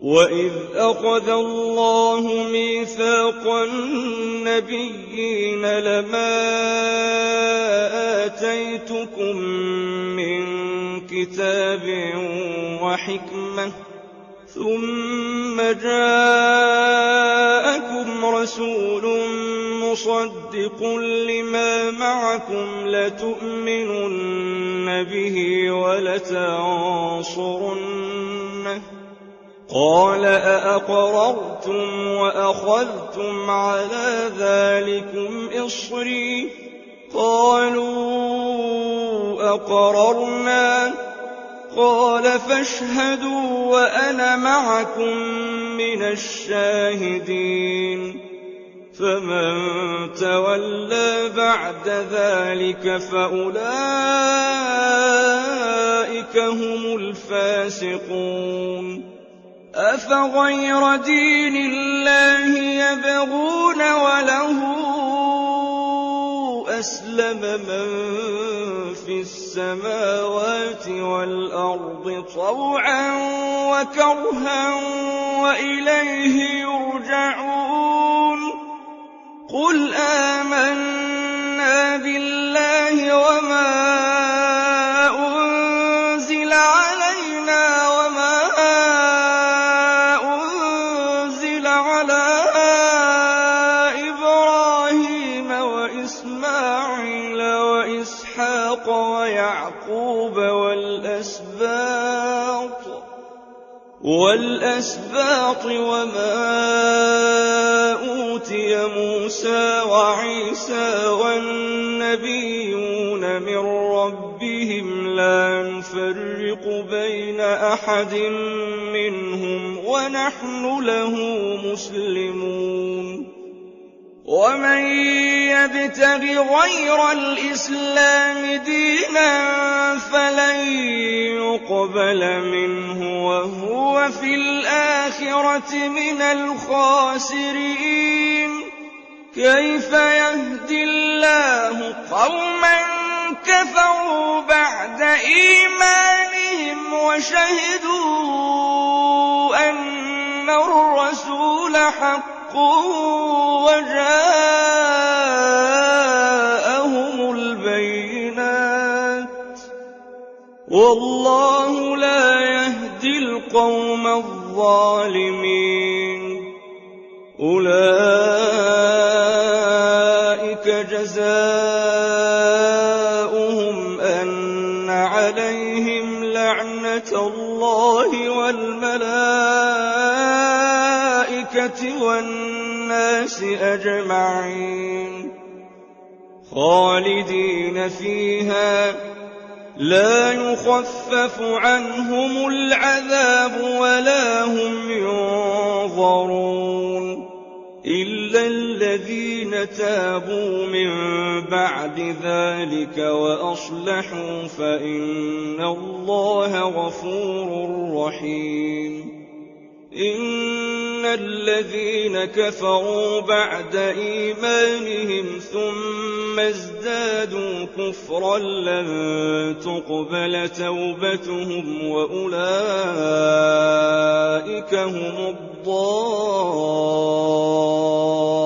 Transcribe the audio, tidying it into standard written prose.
وَإِذْ أَخَذَ اللَّهُ مِيثَاقَ النَّبِيِّينَ لَمَا آتَيْتُكُم مِّن كِتَابٍ وَحِكْمَةٍ ثُمَّ جَاءَكُمْ رَسُولٌ مُّصَدِّقٌ لِّمَا مَعَكُمْ لَتُؤْمِنُنَّ بِهِ وَلَتَنصُرُنَّهُ قَالَ أَأَقْرَرْتُمْ وَأَخَذْتُمْ عَلَىٰ ذَٰلِكُمْ إِصْرِي قَالُوا أَقْرَرْنَا قَالَ فَاشْهَدُوا وَأَنَا مَعَكُم مِّنَ الشَّاهِدِينَ فَمَن تَوَلَّىٰ بَعْدَ ذَٰلِكَ فَأُولَٰئِكَ هُمُ الْفَاسِقُونَ أَفَغَيْرَ دِينِ اللَّهِ يَبْغُونَ وَلَهُ أَسْلَمَ مَن فِي السَّمَاوَاتِ وَالْأَرْضِ طَوْعًا وَكَرْهًا وَإِلَيْهِ يُرْجَعُونَ قُلْ آمَنَّا بِاللَّهِ وَمَا أُنزِلَ عَلَيْنَا وَمَا أُنزِلَ عَلَىٰ إِبْرَاهِيمَ وَإِسْمَاعِيلَ وَإِسْحَاقَ وَيَعْقُوبَ وَالْأَسْبَاطِ وَمَا أُوتِيَ مُوسَىٰ وَعِيسَىٰ وَالنَّبِيُّونَ مِن رَّبِّهِمْ لَا نُفَرِّقُ بَيْنَ أَحَدٍ مِّنْهُمْ وَنَحْنُ لَهُ مُسْلِمُونَ وَمَن يَبْتَغِ غَيْرَ الْإِسْلَامِ دِينًا فَلَن يُقْبَلَ مِنْهُ وَهُوَ فِي الْآخِرَةِ مِنَ الْخَاسِرِينَ كَيْفَ يَهْدِي اللَّهُ قَوْمًا كَفَرُوا بَعْدَ إِيمَانِهِمْ وَشَهِدُوا أَنَّ الرَّسُولَ حَقٌّ وَجَاءَهُمُ الْبَيِّنَاتُ وَاللَّهُ لَا يَهْدِي الْقَوْمَ الظَّالِمِينَ أُولَٰئِكَ جَزَاؤُهُمْ أَنَّ عَلَيْهِمْ لَعْنَةَ اللَّهِ وَالْمَلَائِكَةِ وَالنَّاسِ أَجْمَعِينَ خَالِدِينَ فِيهَا لَا يُخَفَّفُ عَنْهُمُ الْعَذَابُ وَلَا هُمْ يُنظَرُونَ إِلَّا الَّذِينَ تَابُوا مِن بَعْدِ ذَلِكَ وَأَصْلَحُوا فَإِنَّ اللَّهَ غَفُورٌ رَّحِيمٌ إِنَّ الَّذِينَ كَفَرُوا بَعْدَ إِيمَانِهِمْ ثُمَّ ازْدَادُوا كُفْرًا لَّن تُقْبَلَ تَوْبَتُهُمْ وَأُولَٰئِكَ هُمُ الضَّالُّونَ